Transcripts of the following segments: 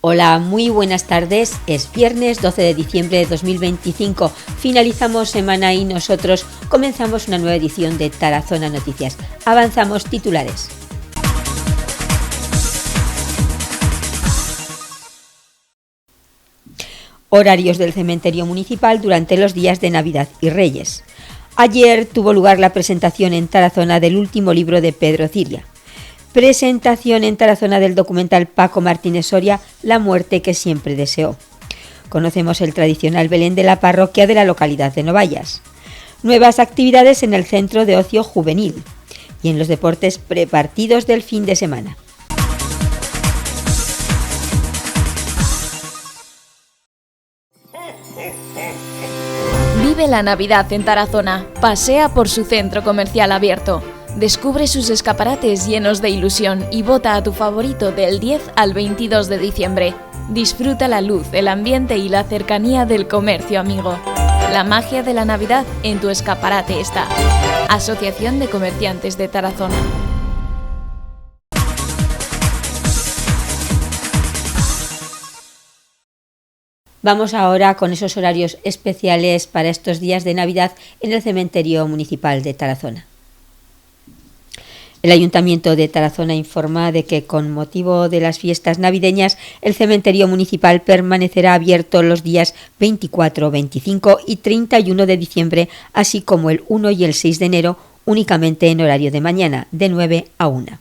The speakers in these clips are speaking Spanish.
Hola, muy buenas tardes. Es viernes 12 de diciembre de 2025. Finalizamos semana y nosotros comenzamos una nueva edición de Tarazona Noticias. Avanzamos titulares. Horarios del cementerio municipal durante los días de Navidad y Reyes. Ayer tuvo lugar la presentación en Tarazona del último libro de Pedro Ciria. Presentación en Tarazona del documental Paco Martínez Soria, La muerte que siempre deseó. Conocemos el tradicional Belén de la parroquia de la localidad de Novallas. Nuevas actividades en el Centro de Ocio Juvenil. Y en los deportes, prepartidos del fin de semana. Vive la Navidad en Tarazona. Pasea por su centro comercial abierto. Descubre sus escaparates llenos de ilusión y vota a tu favorito del 10 al 22 de diciembre. Disfruta la luz, el ambiente y la cercanía del comercio amigo. La magia de la Navidad en tu escaparate está. Asociación de Comerciantes de Tarazona. Vamos ahora con esos horarios especiales para estos días de Navidad en el cementerio municipal de Tarazona. El Ayuntamiento de Tarazona informa de que con motivo de las fiestas navideñas el cementerio municipal permanecerá abierto los días 24, 25 y 31 de diciembre, así como el 1 y el 6 de enero, únicamente en horario de mañana, de 9 a 1.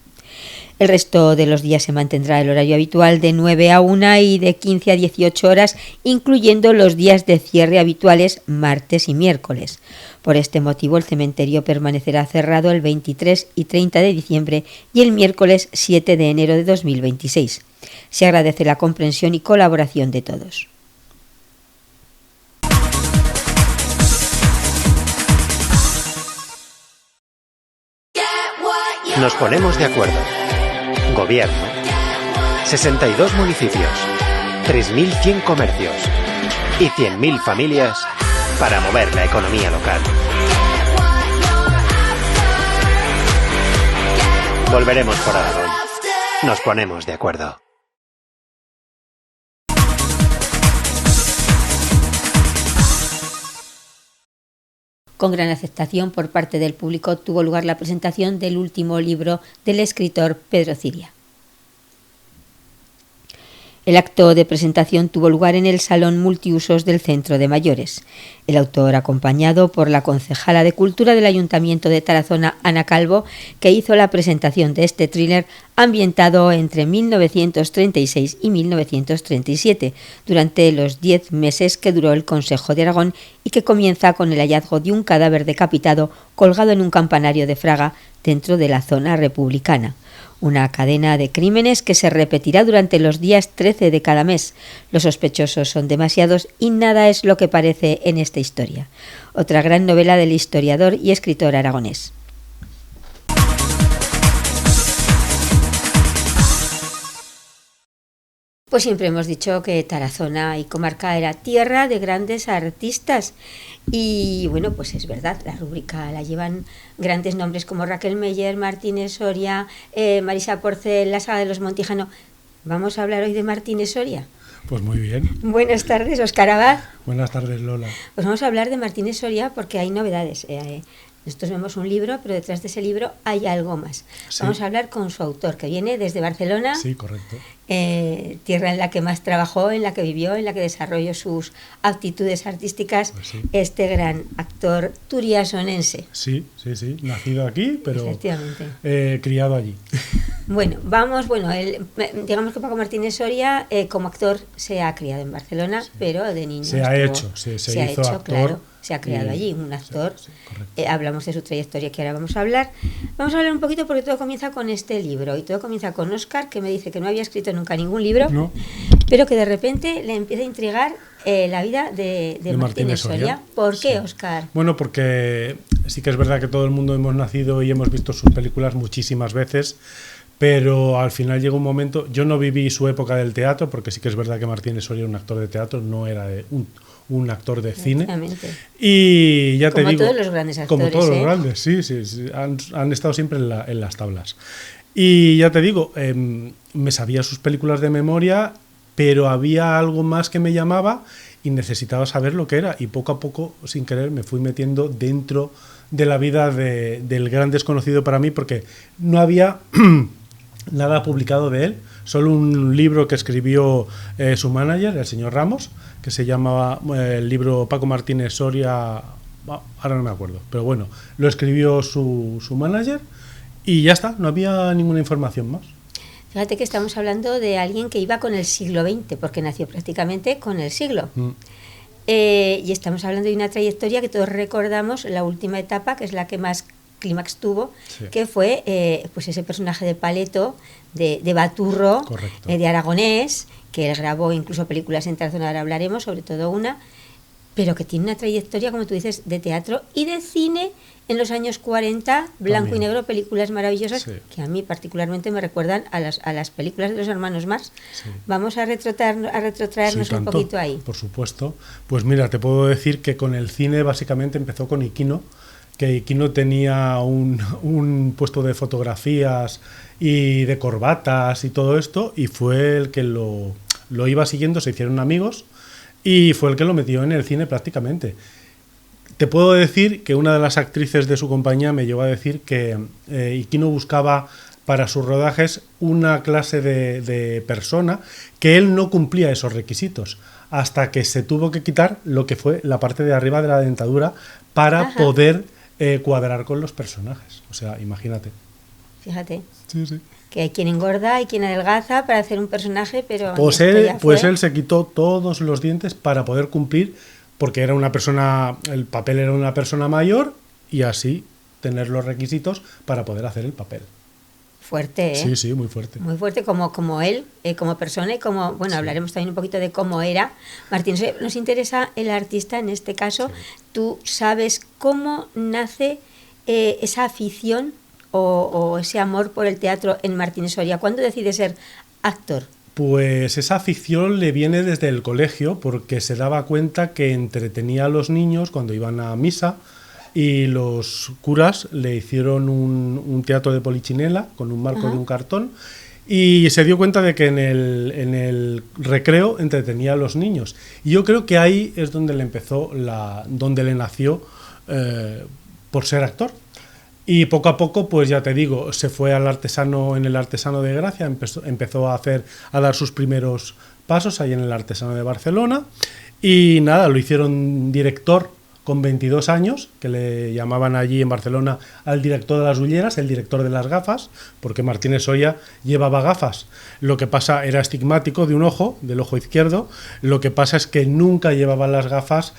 El resto de los días se mantendrá el horario habitual de 9 a 1 y de 15 a 18 horas, incluyendo los días de cierre habituales martes y miércoles. Por este motivo, el cementerio permanecerá cerrado el 23 y 30 de diciembre y el miércoles 7 de enero de 2026. Se agradece la comprensión y colaboración de todos. Nos ponemos de acuerdo. Gobierno. 62 municipios. 3.100 comercios. Y 100.000 familias para mover la economía local. Volveremos por Aragón. Nos ponemos de acuerdo. Con gran aceptación por parte del público tuvo lugar la presentación del último libro del escritor Pedro Ciria. El acto de presentación tuvo lugar en el Salón Multiusos del Centro de Mayores. El autor, acompañado por la concejala de Cultura del Ayuntamiento de Tarazona, Ana Calvo, que hizo la presentación de este thriller ambientado entre 1936 y 1937, durante los 10 meses que duró el Consejo de Aragón y que comienza con el hallazgo de un cadáver decapitado colgado en un campanario de Fraga dentro de la zona republicana. Una cadena de crímenes que se repetirá durante los días 13 de cada mes. Los sospechosos son demasiados y nada es lo que parece en esta historia. Otra gran novela del historiador y escritor aragonés. Pues siempre hemos dicho que Tarazona y comarca era tierra de grandes artistas y bueno, pues es verdad, la rúbrica la llevan grandes nombres como Raquel Meller, Martínez Soria, Marisa Porcel, la saga de los Montijano. Vamos a hablar hoy de Martínez Soria. Pues muy bien. Buenas tardes, Óscar Abad. Buenas tardes, Lola. Pues vamos a hablar de Martínez Soria porque hay novedades. Nosotros vemos un libro, pero detrás de ese libro hay algo más. Sí. Vamos a hablar con su autor, que viene desde Barcelona. Sí, correcto. Tierra en la que más trabajó, en la que vivió, en la que desarrolló sus aptitudes artísticas. Pues sí. Este gran actor turiasonense. Sí. Nacido aquí, pero efectivamente. Criado allí. Digamos que Paco Martínez Soria, como actor, se ha criado en Barcelona, sí. Pero de niño se ha hecho actor. Claro. Se ha creado allí un actor. Sí, hablamos de su trayectoria, que ahora vamos a hablar. Vamos a hablar un poquito porque todo comienza con este libro y todo comienza con Óscar, que me dice que no había escrito nunca ningún libro, no. Pero que de repente le empieza a intrigar la vida de Martínez Soria. ¿Por qué, Óscar? Bueno, porque sí que es verdad que todo el mundo hemos nacido y hemos visto sus películas muchísimas veces, pero al final llega un momento. Yo no viví su época del teatro, porque sí que es verdad que Martínez Soria era un actor de teatro, no era un actor de cine. Y ya te digo, como todos los grandes actores, como todos los grandes, sí, han estado siempre en las tablas. Y ya te digo, me sabía sus películas de memoria, pero había algo más que me llamaba y necesitaba saber lo que era, y poco a poco, sin querer, me fui metiendo dentro de la vida del gran desconocido para mí, porque no había nada publicado de él, solo un libro que escribió su manager, el señor Ramos, que se llamaba el libro Paco Martínez Soria, ahora no me acuerdo, pero bueno, lo escribió su manager y ya está, no había ninguna información más. Fíjate que estamos hablando de alguien que iba con el siglo XX, porque nació prácticamente con el siglo. Y estamos hablando de una trayectoria que todos recordamos, la última etapa, que es la que más clímax tuvo, sí, que fue pues ese personaje de Paleto, de Baturro, de Aragonés, que él grabó incluso películas en Tarazona, ahora hablaremos, sobre todo una, pero que tiene una trayectoria, como tú dices, de teatro y de cine en los años 40, blanco también, y negro, películas maravillosas, sí, que a mí particularmente me recuerdan a las películas de los hermanos Marx. Sí. Vamos a retrotraernos sí, un poquito ahí. Por supuesto. Pues mira, te puedo decir que con el cine básicamente empezó con Iquino, que Iquino tenía un puesto de fotografías y de corbatas y todo esto, y fue el que lo iba siguiendo, se hicieron amigos, y fue el que lo metió en el cine prácticamente. Te puedo decir que una de las actrices de su compañía me llegó a decir que Iquino buscaba para sus rodajes una clase de persona que él no cumplía esos requisitos, hasta que se tuvo que quitar lo que fue la parte de arriba de la dentadura para poder cuadrar con los personajes. O sea, imagínate. Fíjate. Sí, sí. Que hay quien engorda, hay quien adelgaza para hacer un personaje, pero... Pues él se quitó todos los dientes para poder cumplir, porque era una persona, el papel era una persona mayor, y así tener los requisitos para poder hacer el papel. Fuerte, ¿eh? Sí, sí, muy fuerte. Muy fuerte como él, como persona, y como, bueno, sí, hablaremos también un poquito de cómo era Martín. Nos interesa el artista en este caso. Sí. ¿Tú sabes cómo nace esa afición o ese amor por el teatro en Martínez Soria? ¿Cuándo decide ser actor? Pues esa afición le viene desde el colegio, porque se daba cuenta que entretenía a los niños cuando iban a misa, y los curas le hicieron un teatro de Polichinela con un marco de un cartón, y se dio cuenta de que en el recreo entretenía a los niños. Y yo creo que ahí es donde le empezó, donde le nació por ser actor. Y poco a poco, pues ya te digo, se fue en el Artesano de Gracia, empezó a dar sus primeros pasos ahí en el Artesano de Barcelona, y nada, lo hicieron director con 22 años, que le llamaban allí en Barcelona al director de las ulleras, el director de las gafas, porque Martínez Soria llevaba gafas. Lo que pasa, era estigmático de un ojo, del ojo izquierdo, lo que pasa es que nunca llevaba las gafas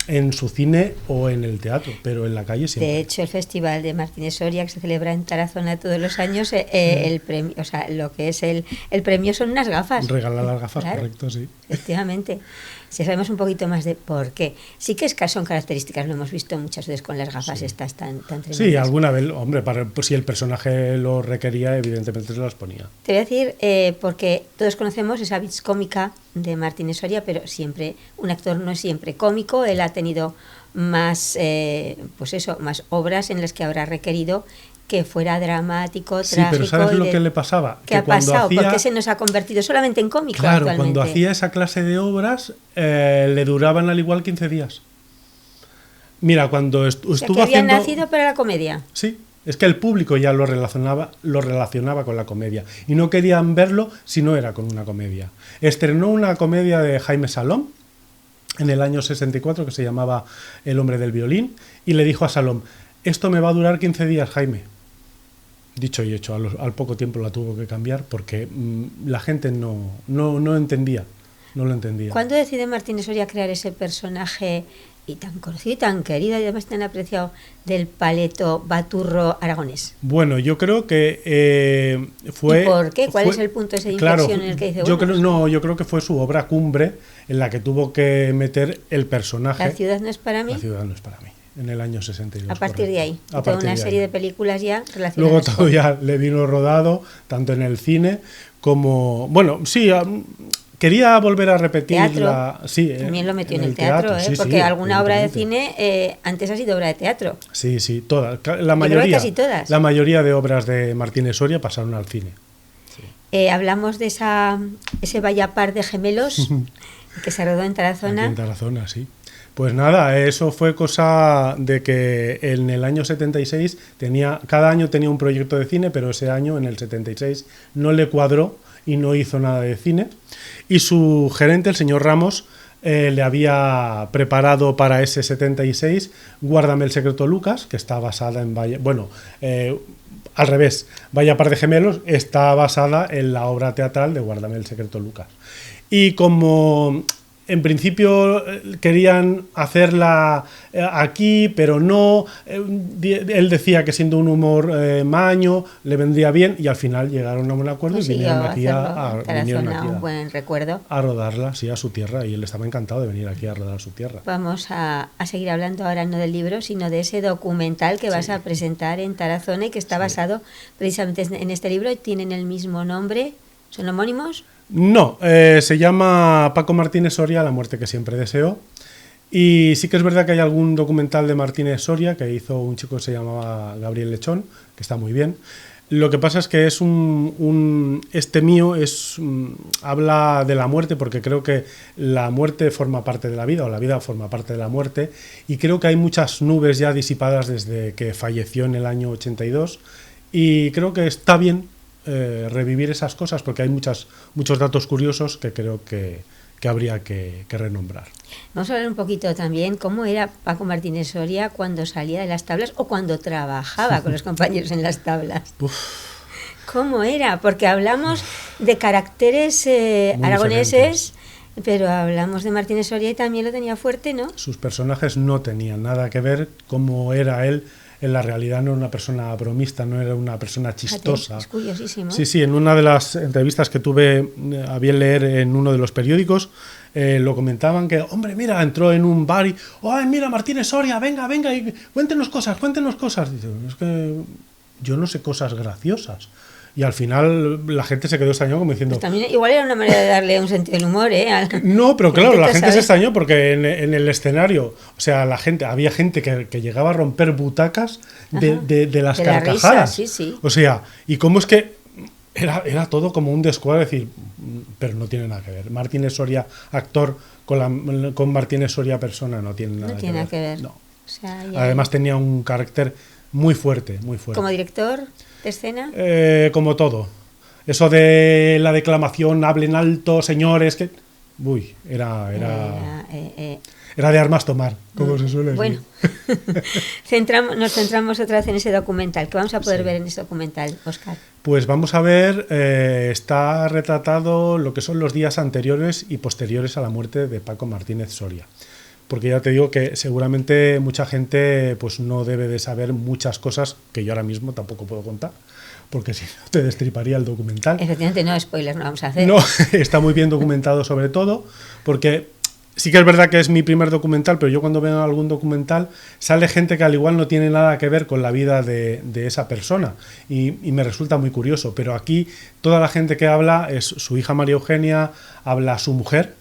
en su cine o en el teatro, pero en la calle siempre. De hecho, el Festival de Martínez Soria, que se celebra en Tarazona todos los años, el premio, o sea, lo que es el premio son unas gafas. Regalar las gafas, claro, correcto, sí. Efectivamente. Si sabemos un poquito más de por qué. Sí que son características, lo hemos visto muchas veces con las gafas, sí, estas tan tremendas. Sí, alguna vez, hombre, pues si el personaje lo requería, evidentemente se las ponía. Te voy a decir, porque todos conocemos esa vis cómica de Martínez Soria, pero siempre, un actor no es siempre cómico, él ha tenido más, más obras en las que habrá requerido que fuera dramático, trágico. Sí, pero ¿sabes lo que le pasaba? ¿Qué ha pasado? ¿Por qué se nos ha convertido solamente en cómico? Claro, actualmente? Cuando hacía esa clase de obras, le duraban al igual 15 días. Mira, cuando estuvo haciendo... había nacido para la comedia. Sí, es que el público ya lo relacionaba con la comedia, y no querían verlo si no era con una comedia. Estrenó una comedia de Jaime Salom en el año 64 que se llamaba El hombre del violín, y le dijo a Salom: esto me va a durar 15 días, Jaime. Dicho y hecho, al poco tiempo la tuvo que cambiar porque la gente no entendía, no lo entendía. ¿Cuándo decide Martínez Soria crear ese personaje y tan conocido y tan querido y además tan apreciado del Paleto Baturro aragonés? Bueno, yo creo que fue... ¿Y por qué? ¿Cuál es el punto de esa inflexión en el que dice? Yo creo que fue su obra cumbre en la que tuvo que meter el personaje. La ciudad no es para mí. La ciudad no es para mí. En el año 62. A partir de ahí. Toda una serie de películas ya relacionadas. Luego todo ya le vino rodado, tanto en el cine como... Bueno, sí, quería volver a repetir sí, también lo metió en el teatro, sí, porque sí, alguna obra de cine antes ha sido obra de teatro. Sí, sí, todas. La mayoría, casi todas. La mayoría de obras de Martínez Soria pasaron al cine. Sí. Hablamos de ese Vallapar de gemelos que se rodó en Tarazona. Aquí en Tarazona, sí. Pues nada, eso fue cosa de que en el año 76 cada año tenía un proyecto de cine, pero ese año, en el 76, no le cuadró y no hizo nada de cine. Y su gerente, el señor Ramos, le había preparado para ese 76 Guárdame el secreto Lucas, que está basada en al revés, Vallapar de gemelos está basada en la obra teatral de Guárdame el secreto Lucas. Y como en principio querían hacerla aquí, pero no, él decía que siendo un humor maño le vendría bien, y al final llegaron a un acuerdo y vinieron aquí un buen recuerdo a rodarla, sí, a su tierra, y él estaba encantado de venir aquí a rodar su tierra. Vamos a seguir hablando ahora no del libro, sino de ese documental que vas a presentar en Tarazona y que está basado precisamente en este libro y tienen el mismo nombre. ¿Son homónimos? No, se llama Paco Martínez Soria, La muerte que siempre deseó. Y sí que es verdad que hay algún documental de Martínez Soria que hizo un chico que se llamaba Gabriel Lechón, que está muy bien. Lo que pasa es que es este mío habla de la muerte, porque creo que la muerte forma parte de la vida, o la vida forma parte de la muerte, y creo que hay muchas nubes ya disipadas desde que falleció en el año 82, y creo que está bien revivir esas cosas, porque hay muchos datos curiosos que creo que habría que renombrar. Vamos a hablar un poquito también cómo era Paco Martínez Soria cuando salía de las tablas o cuando trabajaba con los compañeros en las tablas. ¿Cómo era? Porque hablamos de caracteres aragoneses, pero hablamos de Martínez Soria y también lo tenía fuerte, ¿no? Sus personajes no tenían nada que ver cómo era él. En la realidad no era una persona bromista, no era una persona chistosa. Es curiosísimo. Sí, en una de las entrevistas que tuve a bien leer en uno de los periódicos, lo comentaban que, hombre, mira, entró en un bar y, ¡ay, mira, Martínez Soria, venga, y cuéntenos cosas! Dice, es que yo no sé cosas graciosas. Y al final la gente se quedó extrañada como diciendo... Pues también igual era una manera de darle un sentido del humor, ¿eh? No, pero claro, la gente se extrañó porque en el escenario, o sea, había gente que llegaba a romper butacas de las carcajadas. La risa, sí. O sea, y cómo es que era todo como un descuadro, decir, pero no tiene nada que ver. Martínez Soria, actor, con Martínez Soria, persona, no tiene nada que ver. No. O sea, además tenía un carácter muy fuerte. ¿Como director de escena? Como todo. Eso de la declamación, hablen alto, señores, que... Uy, era de armas tomar, como se suele decir. Bueno, nos centramos otra vez en ese documental. ¿Qué vamos a poder ver en ese documental, Óscar? Pues vamos a ver, está retratado lo que son los días anteriores y posteriores a la muerte de Paco Martínez Soria. Porque ya te digo que seguramente mucha gente pues no debe de saber muchas cosas que yo ahora mismo tampoco puedo contar, porque si no te destriparía el documental. Efectivamente, no, spoilers no vamos a hacer. No, está muy bien documentado sobre todo, porque sí que es verdad que es mi primer documental, pero yo cuando veo algún documental sale gente que al igual no tiene nada que ver con la vida de esa persona y me resulta muy curioso, pero aquí toda la gente que habla es su hija María Eugenia, habla su mujer,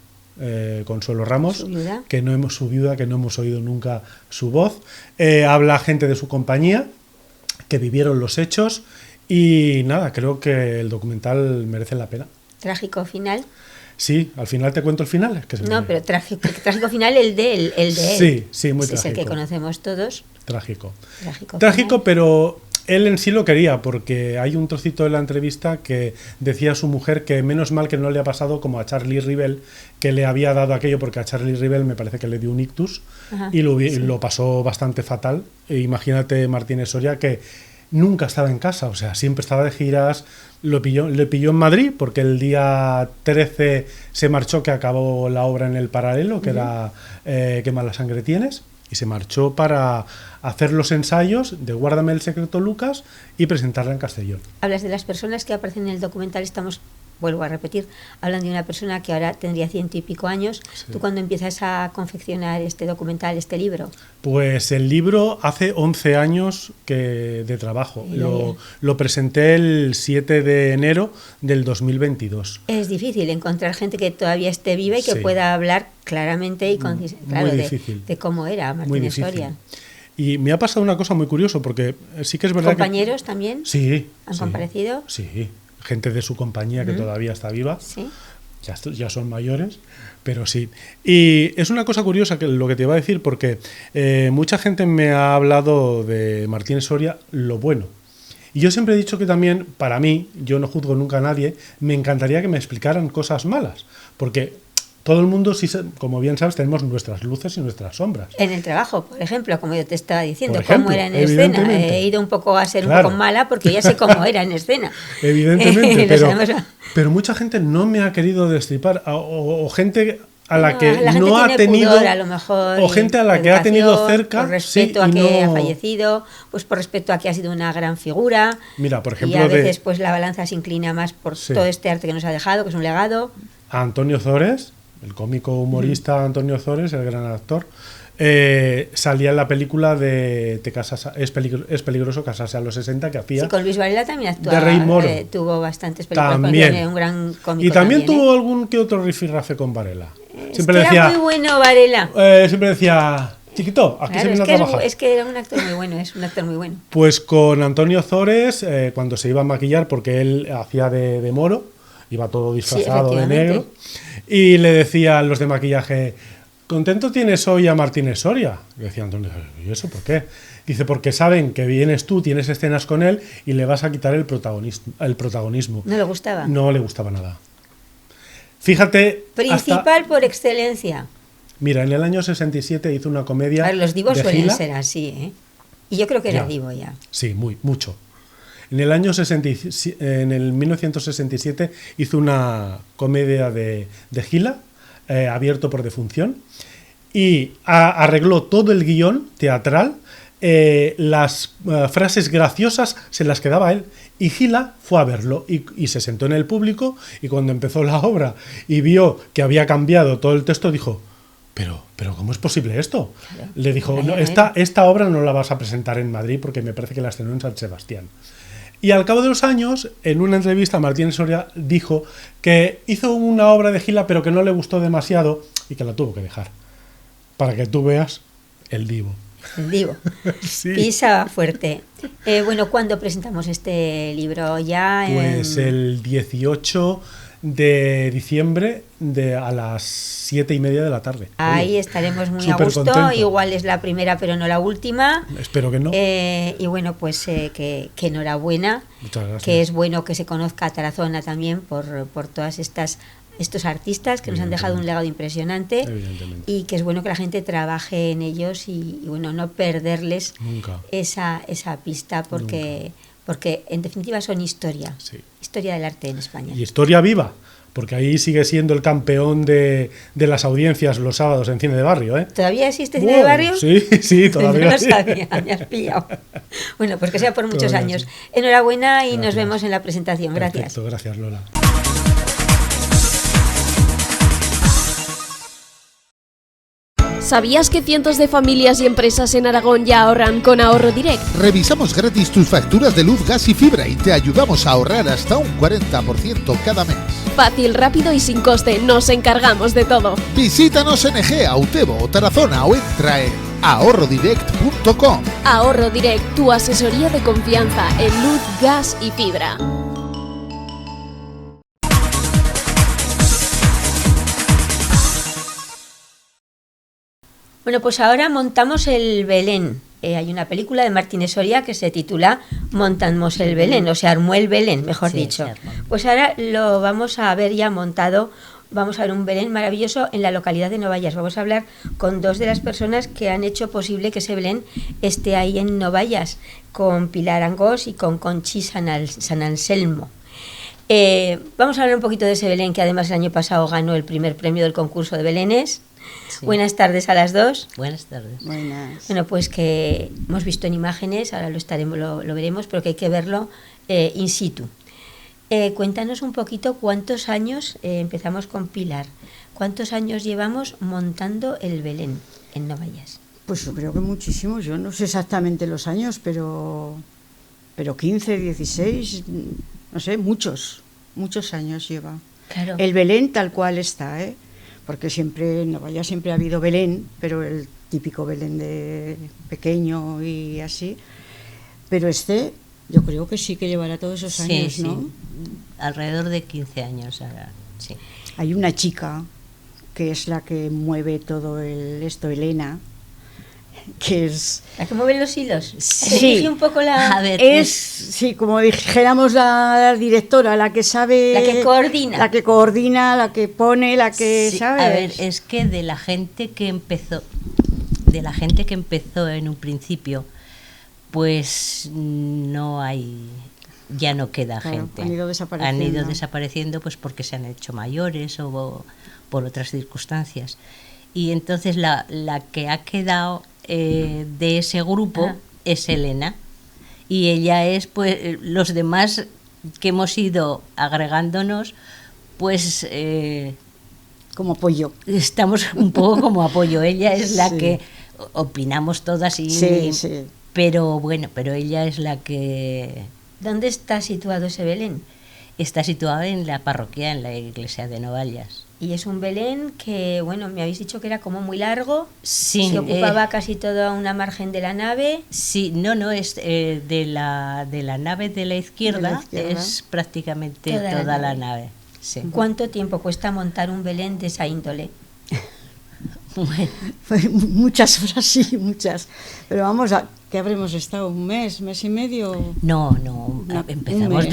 Consuelo Ramos, que no hemos oído nunca su voz, habla gente de su compañía que vivieron los hechos y nada, creo que el documental merece la pena. ¿Trágico final? Sí, al final te cuento el final. Pero trágico final el de él. Sí, muy trágico. Es el que conocemos todos. Trágico, pero él en sí lo quería, porque hay un trocito de la entrevista que decía a su mujer que menos mal que no le ha pasado como a Charlie Rivel, que le había dado aquello, porque a Charlie Rivel me parece que le dio un ictus. Y lo pasó bastante fatal. Imagínate Martínez Soria, que nunca estaba en casa, o sea, siempre estaba de giras. Le pilló en Madrid, porque el día 13 se marchó, que acabó la obra en el Paralelo, que era Qué mala sangre tienes, y se marchó para hacer los ensayos de Guárdame el secreto Lucas y presentarla en Castellón. Hablas de las personas que aparecen en el documental, vuelvo a repetir, hablan de una persona que ahora tendría 100 y pico años. Sí. ¿Tú cuándo empiezas a confeccionar este documental, este libro? Pues el libro hace 11 años de trabajo. Lo presenté el 7 de enero del 2022. Es difícil encontrar gente que todavía esté viva y que pueda hablar claramente y de cómo era Martínez Soria. Y me ha pasado una cosa muy curiosa, porque sí que es verdad ¿Compañeros también? Sí. ¿Han comparecido? Sí. gente de su compañía que todavía está viva. Sí. Ya son mayores, pero sí. Y es una cosa curiosa que lo que te iba a decir, porque mucha gente me ha hablado de Martínez Soria lo bueno. Y yo siempre he dicho que también, para mí, yo no juzgo nunca a nadie, me encantaría que me explicaran cosas malas, porque todo el mundo, como bien sabes, tenemos nuestras luces y nuestras sombras. En el trabajo, por ejemplo, como yo te estaba diciendo, Por ejemplo, cómo era en escena. He ido un poco a ser un poco mala porque ya sé cómo era en escena. Evidentemente, pero mucha gente no me ha querido destripar, o gente a la que no ha tenido pudor, a lo mejor, o gente a la que ha tenido cerca, por respeto a que ha fallecido, pues por respeto a que ha sido una gran figura. Mira, por ejemplo, y a veces pues la balanza se inclina más por todo este arte que nos ha dejado, que es un legado. A Antonio Zores, el cómico humorista Antonio Zores, el gran actor, salía en la película de Te casas, es peligroso casarse a los 60, que hacía. Sí, con Luis Varela también actuaba. De Rey Moro. Tuvo bastantes películas también. Con un gran cómico. Y también tuvo algún que otro rifirrafe con Varela. Siempre decía, era muy bueno Varela. Siempre decía, chiquito, aquí se viene a trabajar. Es que era un actor muy bueno, es un actor muy bueno. Pues con Antonio Zores, cuando se iba a maquillar, porque él hacía de Moro, iba todo disfrazado de negro, y le decía a los de maquillaje: ¿contento tienes hoy a Martínez Soria? Y decía Antonio: ¿y eso por qué? Dice: porque saben que vienes tú, tienes escenas con él y le vas a quitar el protagonismo. ¿No le gustaba? No le gustaba nada. Fíjate. Principal por excelencia. Mira, en el año 67 hizo una comedia. Ver, los divos de suelen Gila. ser así, ¿eh? Y yo creo que era divo ya. Sí, mucho. En el año en el 1967 hizo una comedia de Gila, abierto por defunción, y arregló todo el guión teatral. Las frases graciosas se las quedaba él, y Gila fue a verlo y se sentó en el público, y cuando empezó la obra y vio que había cambiado todo el texto, dijo: pero ¿cómo es posible esto? Claro. Le dijo: no, esta obra no la vas a presentar en Madrid porque me parece que la estrenó en San Sebastián. Y al cabo de los años, en una entrevista, Martínez Soria dijo que hizo una obra de Gila pero que no le gustó demasiado y que la tuvo que dejar. Para que tú veas el divo. El divo. Sí. Pisa fuerte. Bueno, ¿cuándo presentamos este libro? Ya Pues el 18 de diciembre a las 7:30 de la tarde. Ahí estaremos muy a gusto. Contento. Igual es la primera pero no la última. Espero que no. Y bueno, pues que enhorabuena. Muchas gracias. Que es bueno que se conozca a Tarazona también por todas estos artistas que nos han dejado un legado impresionante, y que es bueno que la gente trabaje en ellos y bueno, no perderles nunca esa pista porque en definitiva son historia, historia del arte en España. Y historia viva, porque ahí sigue siendo el campeón de las audiencias los sábados en Cine de Barrio, ¿eh? ¿Todavía existe Cine de Barrio? Sí, todavía. No lo sabía, me has pillado. Bueno, pues que sea por muchos años. Enhorabuena y nos vemos en la presentación. Gracias. Perfecto, gracias, Lola. ¿Sabías que cientos de familias y empresas en Aragón ya ahorran con Ahorro Direct? Revisamos gratis tus facturas de luz, gas y fibra y te ayudamos a ahorrar hasta un 40% cada mes. Fácil, rápido y sin coste, nos encargamos de todo. Visítanos en Egea, Utebo o Tarazona o entra en ahorrodirect.com. Ahorro Direct, tu asesoría de confianza en luz, gas y fibra. Bueno, pues ahora montamos el Belén. Hay una película de Martínez Soria que se titula Montamos el Belén, o sea, armó el Belén, mejor dicho. Pues ahora lo vamos a ver ya montado. Vamos a ver un Belén maravilloso en la localidad de Novallas. Vamos a hablar con dos de las personas que han hecho posible que ese Belén esté ahí en Novallas, con Pilar Angós y con Conchi San Anselmo. Vamos a hablar un poquito de ese Belén que además el año pasado ganó el primer premio del concurso de Belenes. Sí. Buenas tardes a las dos. Buenas tardes. Buenas. Bueno, pues que hemos visto en imágenes, ahora lo veremos, pero que hay que verlo in situ. Cuéntanos un poquito cuántos años, empezamos con Pilar, cuántos años llevamos montando el Belén en Novallas. Pues yo creo que muchísimos, yo no sé exactamente los años, pero 15, 16, no sé, muchos años lleva. Claro. El Belén tal cual está, porque siempre en Novallas siempre ha habido Belén, pero el típico Belén de pequeño y así, pero yo creo que sí que llevará todos esos años, ¿no? alrededor de 15 años ahora, sí. Hay una chica que es la que mueve todo esto, Elena, que es... ¿La que mueve los hilos? Sí. Dirige un poco la... A ver, Es, sí, como dijéramos la directora, la que sabe... La que coordina. La que coordina, la que pone, la que sí, sabe. a ver, es que de la gente que empezó en un principio, pues no hay, ya no queda Claro, gente. han ido desapareciendo. Han ido desapareciendo pues porque se han hecho mayores o por otras circunstancias. Y entonces la que ha quedado de ese grupo es Elena. Y ella es, pues, los demás que hemos ido agregándonos, pues Como apoyo. estamos un poco como apoyo. Ella es la Sí. que opinamos todas y Sí, sí. pero bueno, pero ella es la que ¿Dónde está situado ese Belén? está situada en la parroquia, en la iglesia de Novallas. Y es un Belén que, bueno, me habéis dicho que era como muy largo, Sí, se ocupaba casi toda una margen de la nave. sí, no es de la nave de la izquierda, es prácticamente toda la nave. Sí. ¿Cuánto tiempo cuesta montar un Belén de esa índole? Bueno, Muchas horas, sí, muchas. Pero vamos, ¿qué habremos estado? ¿Un mes y medio? no, un empezamos mes.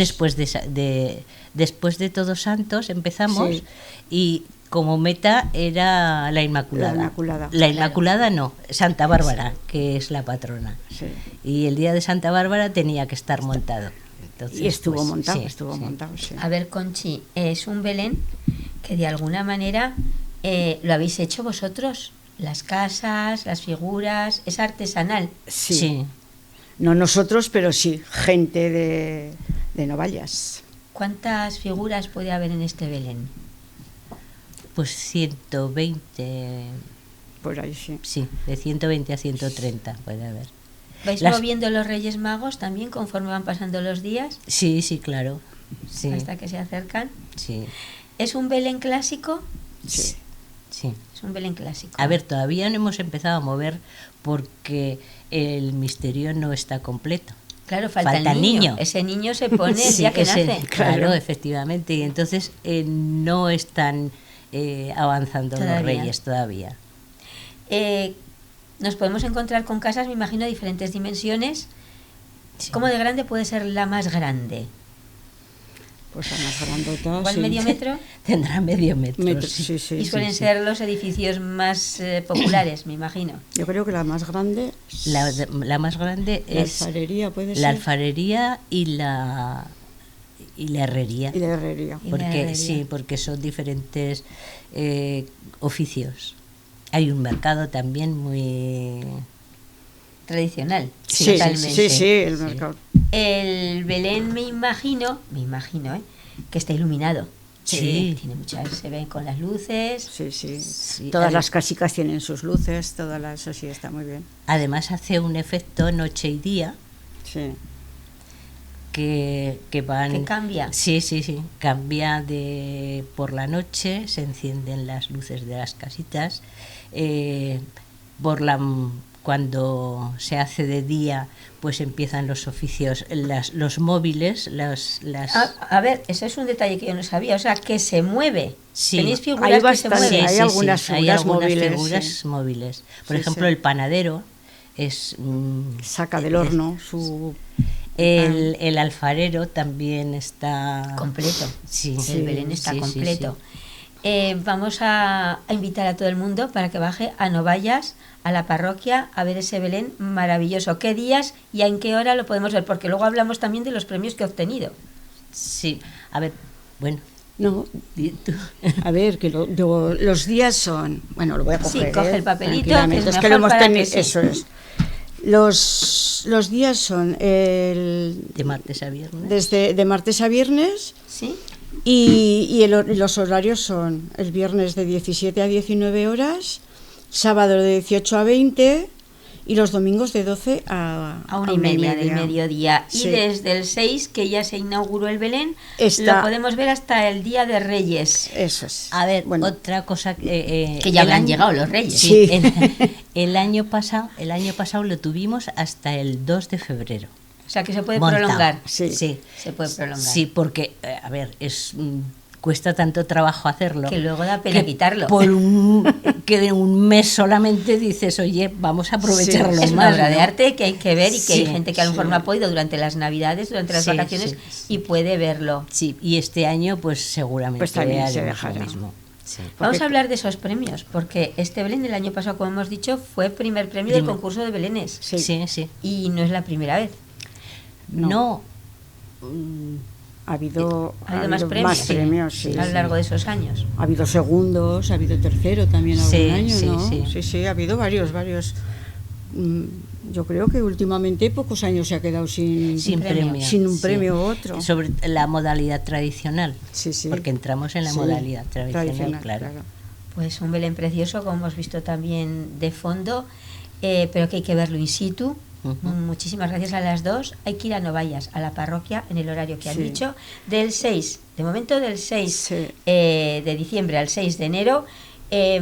después de Todos Santos, empezamos Sí. y como meta era la Inmaculada. La Inmaculada. La Inmaculada no, Santa Bárbara, que es la patrona. Sí. Y el día de Santa Bárbara tenía que estar montado. Entonces, Y estuvo pues, montado, sí, estuvo sí. montado, sí. A ver, Conchi, es un Belén que de alguna manera lo habéis hecho vosotros. Las casas, las figuras, es artesanal. Sí. Sí. No nosotros, pero sí, gente de Novallas. ¿Cuántas figuras puede haber en este Belén? Pues 120, Por ahí, sí. sí, de 120 a 130 puede haber. ¿Vais Las- moviendo los Reyes Magos también conforme van pasando los días Sí, sí, claro. Sí, hasta que se acercan? sí, ¿Es un Belén clásico? Sí. sí. Es un Belén clásico. A ver, todavía no hemos empezado a mover porque el misterio no está completo. Claro, falta falta el niño. niño. Ese niño se pone el Sí, día que ese- nace. Claro, efectivamente. Y entonces no están avanzando Todavía. los reyes todavía. Nos podemos encontrar con casas, me imagino, de diferentes dimensiones. Sí. ¿Cómo de grande puede ser la más grande? Pues la más grandota, ¿Igual sí. medio metro? Tendrá medio metro. Metro, sí. sí, sí. Y suelen sí. ser los edificios más populares, me imagino. Yo creo que la más grande La más grande la es alfarería, puede la ser. alfarería y la herrería. Y la herrería. Y la Porque herrería. sí, porque son diferentes oficios. Hay un mercado también muy Tradicional. Sí, totalmente. Sí, el Sí. mercado. El Belén me imagino, que está iluminado. Sí. Tiene muchas, se ven con las luces. Sí, sí. Sí, Todas adem- las casicas tienen sus luces, todas las, eso sí, está muy bien. Además hace un efecto noche y día Sí. que van Que cambia. Sí, cambia de por la noche, se encienden las luces de las casitas, cuando se hace de día, pues empiezan los oficios, los móviles, las A ver, eso es un detalle que yo no sabía. O sea, que se mueve. Sí. Tenéis figuras Hay que se bastante, mueven. hay algunas figuras móviles, figuras sí. móviles. Por Sí, ejemplo, sí. el panadero es Saca del horno su... el alfarero también está Completo. Sí, El Belén está sí, sí, completo. sí. Vamos a invitar a todo el mundo para que baje a Novallas, a la parroquia, a ver ese Belén maravilloso. ¿Qué días y en qué hora lo podemos ver? Porque luego hablamos también de los premios que he obtenido. Sí, a ver, bueno, No, di tú. a ver, que los días son... Bueno, lo voy a Sí, coger. coge el papelito, tranquilamente. que es Es que lo mejor hemos para que tenido... sí. Eso es. Los días son De martes a viernes. desde de martes a viernes ¿Sí? y los horarios son el viernes de 17 a 19 horas, sábado de 18 a 20 y los domingos de 12 a A 1:30 del mediodía. Y Sí. desde el 6, que ya se inauguró el Belén, Está- lo podemos ver hasta el Día de Reyes. Eso es. A ver, bueno, otra cosa Que ya habrán llegado los Reyes. Sí, Sí. el año pasado lo tuvimos hasta el 2 de febrero. O sea, que se puede montado. prolongar. Sí. Se puede prolongar. Sí, porque, a ver, cuesta tanto trabajo hacerlo. Que luego da pena quitarlo. Que de un mes solamente dices, oye, vamos a aprovecharlo Es más. una obra de ¿no? arte que hay que ver y que hay Sí, gente que a lo mejor no ha podido durante las Navidades, durante las Sí, vacaciones, sí. y puede verlo. Sí, y este año pues seguramente Pues también se haremos lo dejará. mismo. Sí. Vamos a hablar de esos premios, porque este Belén el año pasado, como hemos dicho, fue primer premio del concurso de Belenes. Sí. Sí. Y no es la primera vez. No. Ha habido más premios, sí. a lo largo de esos años. Ha habido segundos, ha habido tercero también algún Sí, año, sí, ¿no? sí. Sí, ha habido varios. Yo creo que últimamente pocos años se ha quedado sin premio. sin un Sí. premio u otro. Sobre la modalidad tradicional. Sí. Porque entramos en la Sí, modalidad tradicional, claro. Pues un Belén precioso, como hemos visto también de fondo, pero que hay que verlo in situ. Muchísimas gracias a las dos. Hay que ir a Novayas, a la parroquia, en el horario que han Sí. dicho, del 6, de momento del 6 Sí. de diciembre al 6 de enero,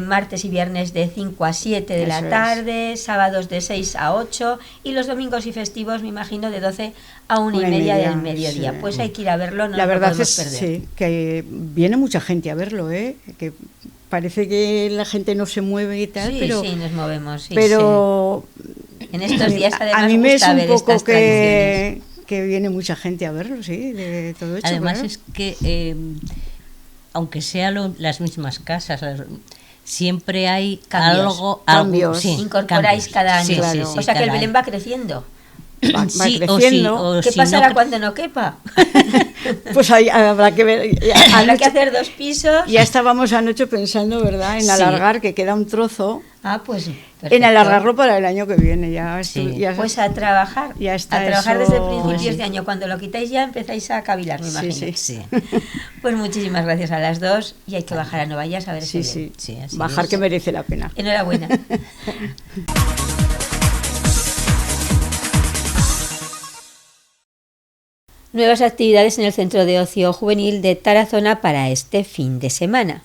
martes y viernes de 5 a 7 de la Eso es. tarde, sábados de 6 a 8 y los domingos y festivos, me imagino, de 12 a 1:30 del mediodía. sí. Pues hay que ir a verlo, no La lo verdad podemos es perder. sí, que viene mucha gente a verlo, que parece que la gente no se mueve y tal, Sí, pero sí, nos movemos. Sí, pero En estos días, además, a mí me es gusta un ver poco estas tradiciones. que viene mucha gente a verlo, sí, de todo hecho. Además claro. es que, aunque sean las mismas casas, siempre hay Cambios, cambios. sí, Incorporáis cambios. cada año. Sí, claro. sí, O sea que el cada Belén año. va creciendo. Va Sí, creciendo. o ¿Qué si pasará no, cuando no quepa? Pues ahí habrá que ver. Habrá que hacer 2 pisos. Ya estábamos anoche pensando, ¿verdad?, en Sí. alargar, que queda un trozo, Ah, pues en perfecto. alargarlo para el año que viene. Sí. Pues a trabajar. Ya está a trabajar eso. desde principios Pues sí. de año. Cuando lo quitáis ya empezáis a cavilar, me Sí, imagino. sí. Sí, Pues muchísimas gracias a las dos y hay que bajar a Novayas a ver Sí, ese sí. Belén. Sí, así Bajar es. que merece la pena. Enhorabuena. Nuevas actividades en el Centro de Ocio Juvenil de Tarazona para este fin de semana.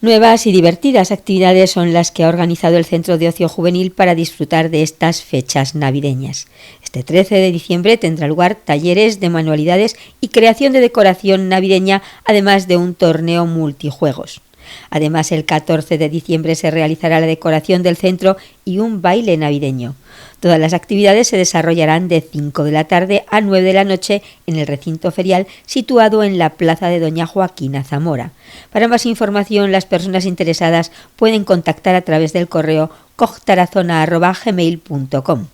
Nuevas y divertidas actividades son las que ha organizado el Centro de Ocio Juvenil para disfrutar de estas fechas navideñas. Este 13 de diciembre tendrá lugar talleres de manualidades y creación de decoración navideña, además de un torneo multijuegos. Además, el 14 de diciembre se realizará la decoración del centro y un baile navideño. Todas las actividades se desarrollarán de 5 de la tarde a 9 de la noche en el recinto ferial situado en la plaza de Doña Joaquina Zamora. Para más información, las personas interesadas pueden contactar a través del correo cogtarazona@gmail.com.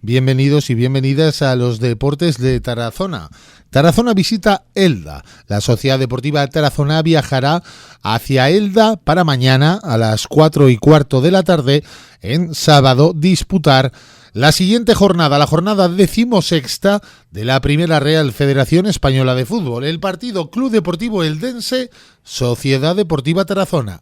Bienvenidos y bienvenidas a los deportes de Tarazona. Tarazona visita Elda. La Sociedad Deportiva Tarazona viajará hacia Elda para mañana a las 4:15 de la tarde, en sábado, disputar la siguiente jornada, la jornada 16ª de la Primera Real Federación Española de Fútbol. El partido Club Deportivo Eldense, Sociedad Deportiva Tarazona.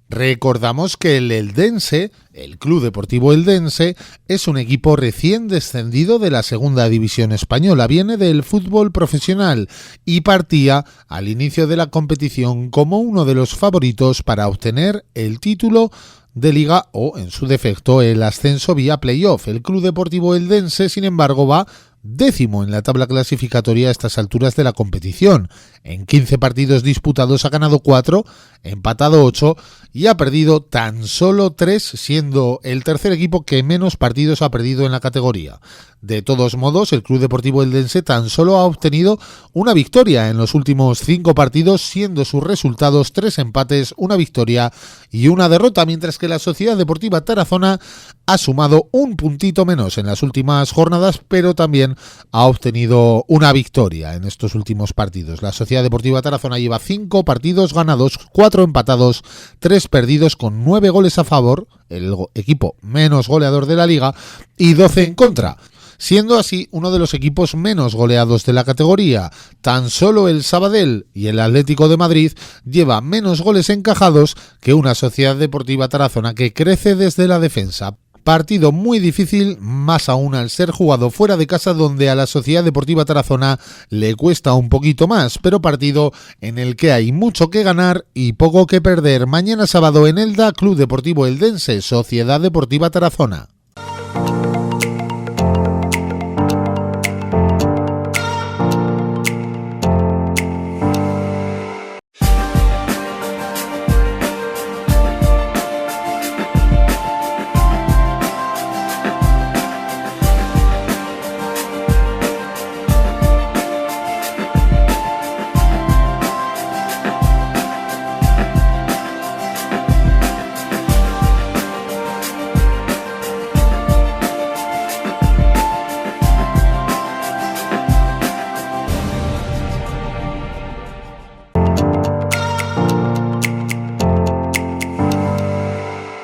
Recordamos que el Eldense, el Club Deportivo Eldense, es un equipo recién descendido de la Segunda División Española. Viene del fútbol profesional y partía al inicio de la competición como uno de los favoritos para obtener el título de Liga o, en su defecto, el ascenso vía playoff. El Club Deportivo Eldense, sin embargo, va 10º en la tabla clasificatoria a estas alturas de la competición. En 15 partidos disputados ha ganado 4, empatado 8 y ha perdido tan solo 3, siendo el tercer equipo que menos partidos ha perdido en la categoría. De todos modos, el Club Deportivo Eldense tan solo ha obtenido una victoria en los últimos 5 partidos, siendo sus resultados 3 empates, una victoria y una derrota, mientras que la Sociedad Deportiva Tarazona ha sumado un puntito menos en las últimas jornadas, pero también ha obtenido una victoria en estos últimos partidos. La Sociedad Deportiva Tarazona lleva 5 partidos ganados, 4 empatados, 3 perdidos, con 9 goles a favor, el equipo menos goleador de la liga, y 12 en contra, siendo así uno de los equipos menos goleados de la categoría. Tan solo el Sabadell y el Atlético de Madrid lleva menos goles encajados que una Sociedad Deportiva Tarazona que crece desde la defensa. Partido muy difícil, más aún al ser jugado fuera de casa, donde a la Sociedad Deportiva Tarazona le cuesta un poquito más, pero partido en el que hay mucho que ganar y poco que perder. Mañana sábado en Elda, Club Deportivo Eldense, Sociedad Deportiva Tarazona.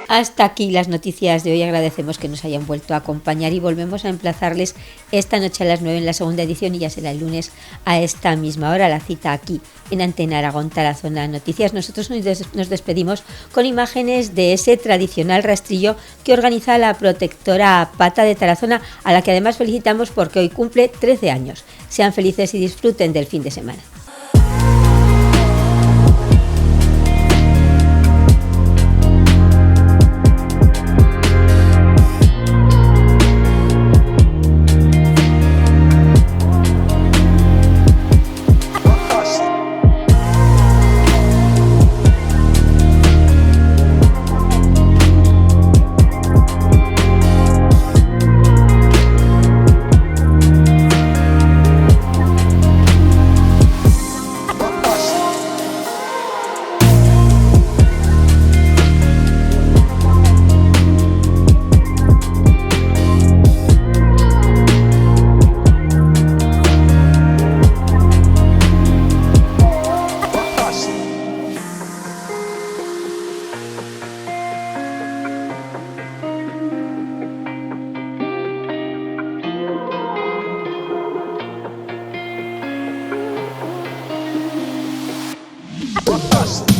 Hasta aquí las noticias de hoy. Agradecemos que nos hayan vuelto a acompañar y volvemos a emplazarles esta noche a las 9 en la segunda edición, y ya será el lunes a esta misma hora la cita aquí en Antena Aragón Tarazona Noticias. Nosotros nos despedimos con imágenes de ese tradicional rastrillo que organiza la protectora Pata de Tarazona, a la que además felicitamos porque hoy cumple 13 años. Sean felices y disfruten del fin de semana. Us.